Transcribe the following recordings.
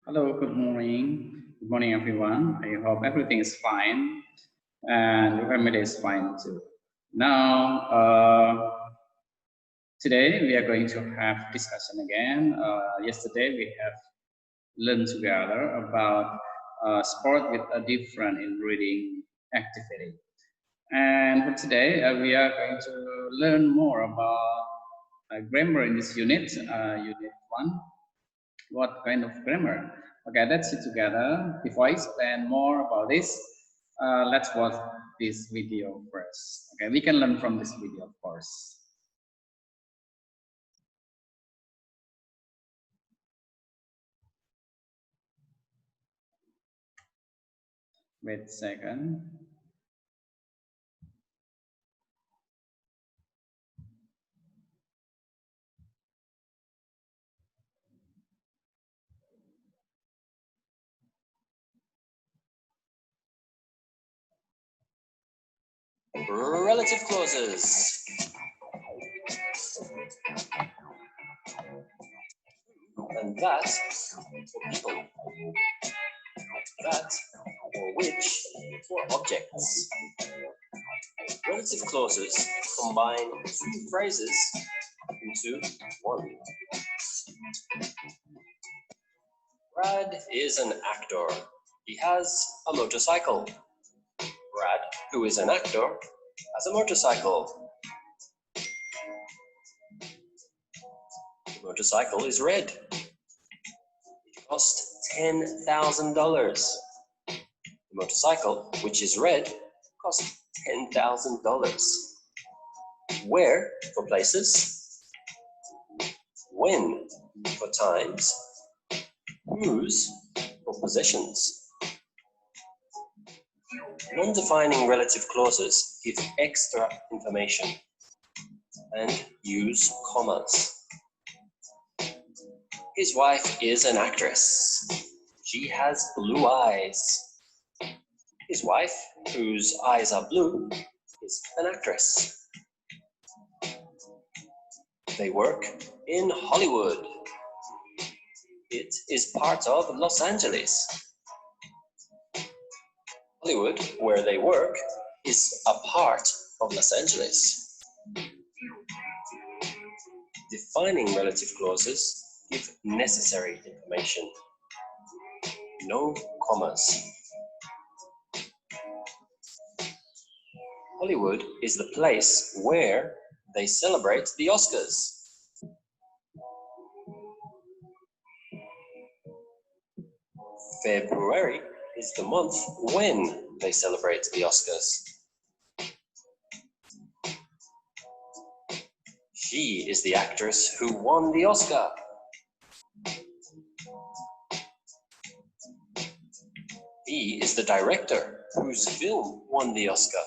Hello, good morning. Good morning, everyone. I hope everything is fine and your family is fine too. Now, today we are going to have discussion again. Yesterday we have learned together about sport with a different in reading activity. And for today, we are going to learn more about grammar in this unit, unit 1. What kind of grammar? Okay, let's see together. Before I explain more about this, let's watch this video first. Okay, we can learn from this video, of course. Wait a second. Relative clauses. And that for people. That or which for objects. Relative clauses combine two phrases into one. Brad is an actor. He has a motorcycle. Brad, who is an actor, has a motorcycle. The motorcycle is red. It cost $10,000. The motorcycle, which is red, cost $10,000. Where for places, when for times, whose for possessions. Non-defining relative clauses give extra information and use commas. His wife is an actress. She has blue eyes. His wife, whose eyes are blue, is an actress. They work in Hollywood. It is part of Los Angeles. Hollywood, where they work, is a part of Los Angeles. Defining relative clauses give necessary information. No commas. Hollywood is the place where they celebrate the Oscars. February is the month when they celebrate the Oscars. She is the actress who won the Oscar. He is the director whose film won the Oscar.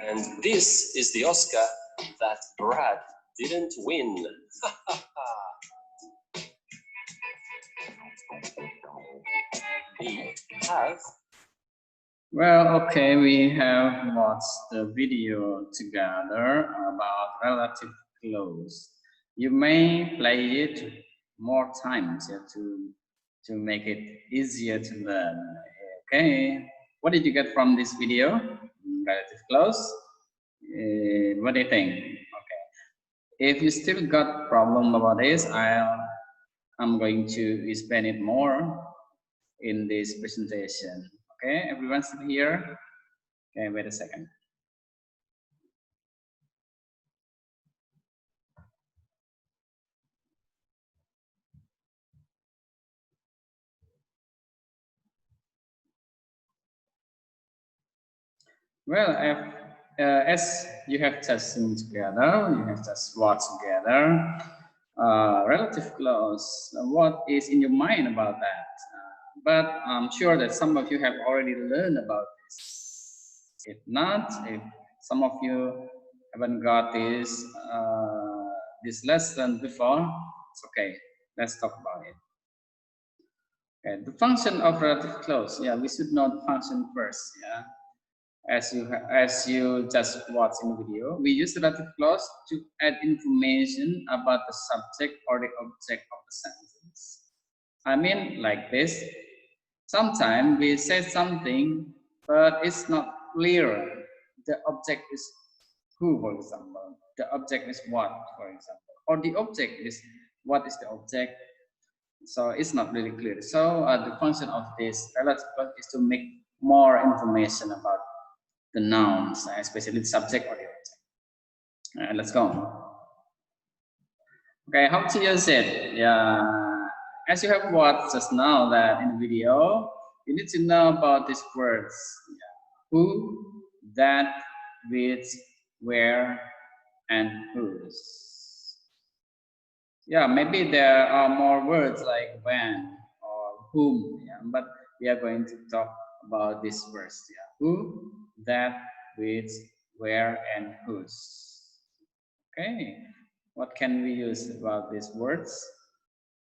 And this is the Oscar that Brad didn't win. We have. Well, okay, we have watched the video together about relative clause. You may play it more times to make it easier to learn. Okay, what did you get from this video? Relative clause. What do you think? Okay, if you still got problem about this, I'm going to explain it more in this presentation. Okay, everyone's still here? Okay, wait a second. Well, as you have just seen together, you have just watched together, relative clause, what is in your mind about that? But I'm sure that some of you have already learned about this. If not, if some of you haven't got this lesson before, it's okay. Let's talk about it. Okay, the function of relative clause. Yeah, we should know the function first. Yeah. as you just watched in the video, we use relative clause to add information about the subject or the object of the sentence. I mean, like this. Sometimes we say something, but it's not clear. The object is who, for example. The object is what, for example. Or the object is what is the object. So it's not really clear. So the function of this relative clause is to make more information about the nouns, especially the subject or the object. Let's go. Okay, how to use it? Yeah, as you have watched just now that in the video, you need to know about these words. Yeah. Who, that, which, where, and whose. Yeah, maybe there are more words like when or whom, yeah, but we are going to talk about these words. Yeah. Who, that, which, where, and whose. Okay, what can we use about these words?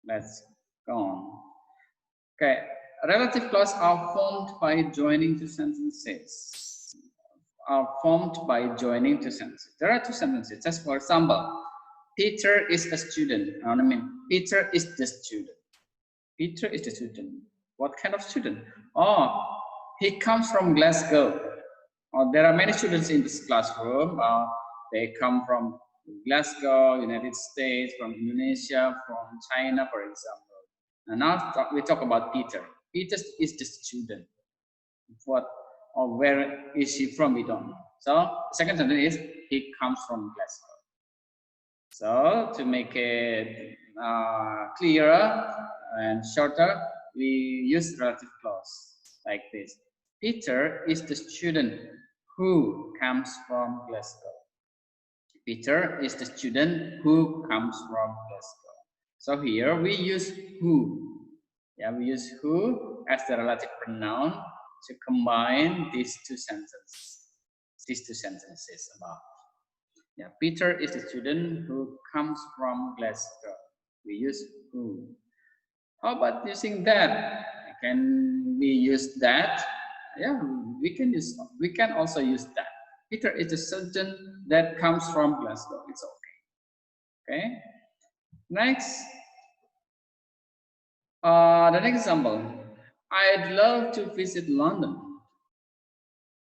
Let's go on. Okay, relative clause are formed by joining two sentences. Are formed by joining two sentences. There are two sentences. Just for example, Peter is a student. I mean, Peter is the student. Peter is the student. What kind of student? Oh, he comes from Glasgow. There are many students in this classroom. They come from Glasgow, United States, from Indonesia, from China, for example. And now we talk about Peter. Peter is the student. What or where is he from? We don't know. So the second sentence is he comes from Glasgow. So to make it clearer and shorter, we use relative clause like this. Peter is the student who comes from Glasgow. Peter is the student who comes from Glasgow. So here we use who. Yeah, we use who as the relative pronoun to combine these two sentences. These two sentences about. Yeah, Peter is the student who comes from Glasgow. We use who. How about using that? Can we use that? Yeah, we can use. We can also use that. Peter is the student that comes from Glasgow. It's okay. Okay. Next, the next example. I'd love to visit London.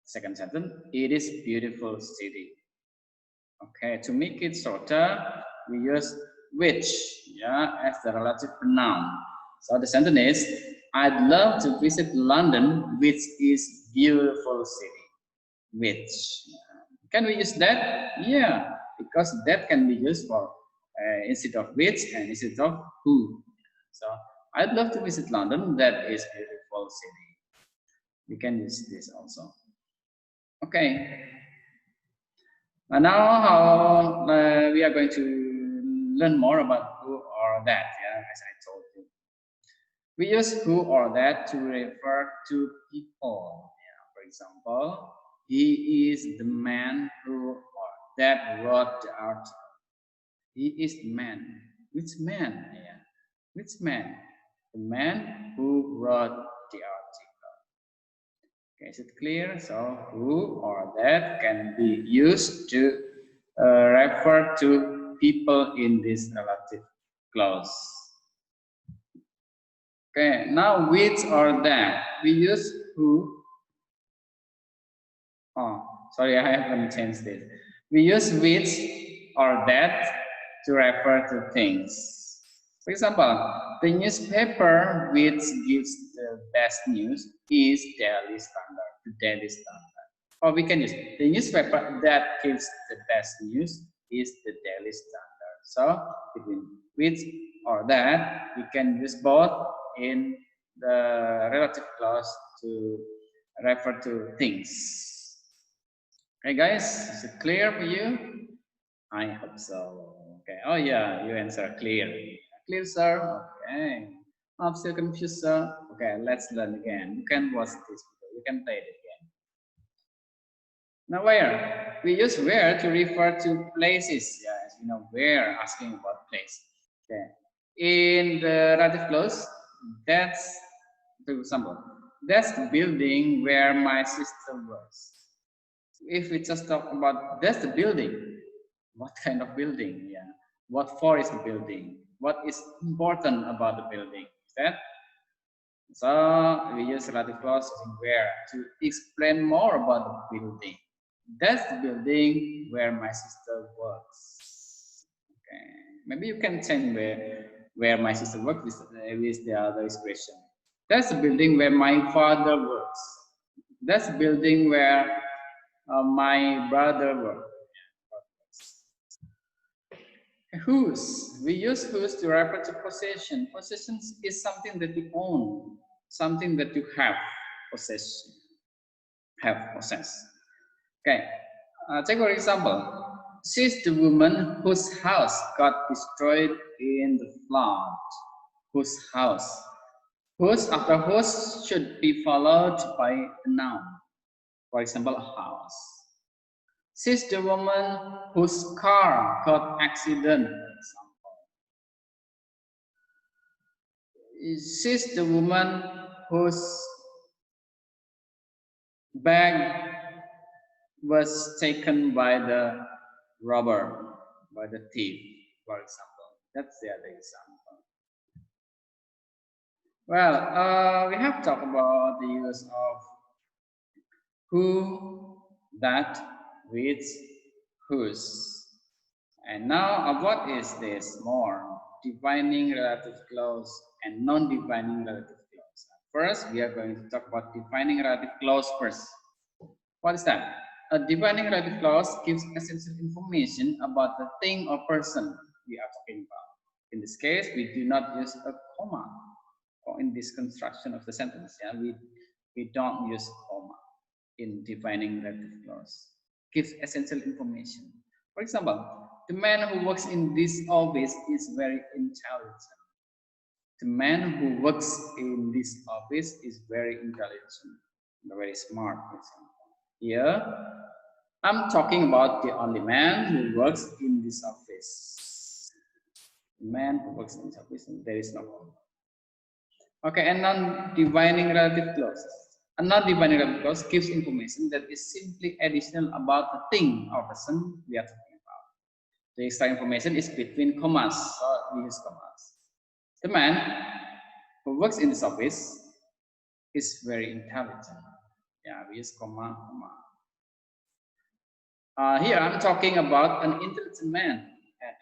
Second sentence. It is a beautiful city. Okay, to make it shorter, we use which, yeah, as the relative pronoun. So the sentence is, I'd love to visit London, which is beautiful city. Which. Can we use that? Yeah, because that can be used for instead of which and instead of who. So I'd love to visit London, that is beautiful city. We can use this also. Okay. And now how we are going to learn more about who or that, yeah, as I told you. We use who or that to refer to people. Yeah, for example, he is the man who or that wrote the article. He is the man. Which man? Yeah. Which man? The man who wrote the article. Okay, is it clear? So who or that can be used to refer to people in this relative clause. Okay, now which or that. We use who. Oh, sorry, I haven't changed this. We use which or that to refer to things. For example, the newspaper which gives the best news is Daily Standard, the Daily Standard. Or we can use the newspaper that gives the best news is the Daily Standard. So between which or that, we can use both in the relative clause to refer to things. Okay, guys, is it clear for you? I hope so. Okay. Oh yeah, you answer clear. Clear, sir. Okay. I'm still confused, sir. Okay, let's learn again. You can watch this video. You can play it again. Now, where? We use where to refer to places. Yeah, as you know, where, asking about place. Okay. In the relative clause, that's, for example, that's the building where my sister works. If we just talk about that's the building, what kind of building? Yeah, what for is the building? What is important about the building? Is that so? We use relative clause using where to explain more about the building. That's the building where my sister works. Okay, maybe you can change where my sister works with the other expression. That's the building where my father works. That's the building where my brother works. Whose. We use whose to refer to possession. Possessions is something that you own, something that you have possession, have possessed. Okay, take for example, she's the woman whose house got destroyed in the flood. Whose house? Whose after whose should be followed by a noun. For example, a house. She's the woman whose car got accident. She's the woman whose bag was taken by the robber, by the thief, for example. That's the other example. Well, we have talked about the use of who, that, which, whose. And now, what is this more? Defining relative clause and non-defining relative clause. First, we are going to talk about defining relative clause first. What is that? A defining relative clause gives essential information about the thing or person we are talking about. In this case, we do not use a comma, or in this construction of the sentence, yeah, we don't use comma in defining relative clause. Gives essential information. For example, the man who works in this office is very intelligent. The man who works in this office is very intelligent, very smart, for example. Here, I'm talking about the only man who works in this office. The man who works in this office, there is no comma. Okay, and non-defining relative clauses. A non-defining relative clause gives information that is simply additional about the thing or person we are talking about. The extra information is between commas, so we use commas. The man who works in this office is very intelligent. Yeah, we use comma, comma. Here I'm talking about an intelligent man,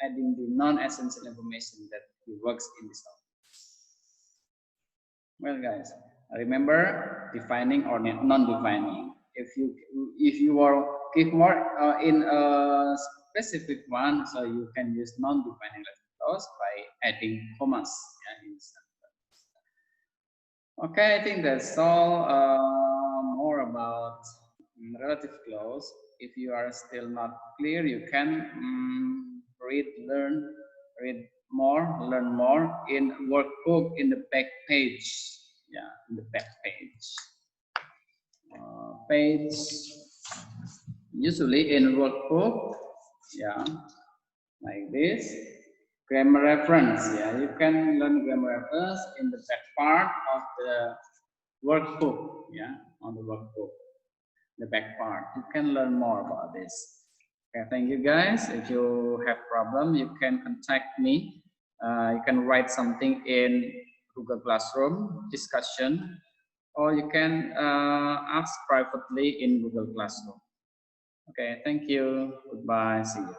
adding the non-essential information that he works in this office. Well, guys, remember defining or non-defining. If you are give more in a specific one, so you can use non-defining clause by adding commas. Yeah, okay, I think that's all. More about relative clause. If you are still not clear, you can read more, learn more in workbook in the back page. Yeah, in the back page. Page usually in workbook. Yeah, like this. Grammar reference. Yeah, you can learn grammar reference in the back part of the workbook. Yeah, on the workbook, the back part. You can learn more about this. Okay, thank you guys. If you have problem, you can contact me. You can write something in Google Classroom discussion, or you can ask privately in Google Classroom. Okay, thank you. Goodbye. See you.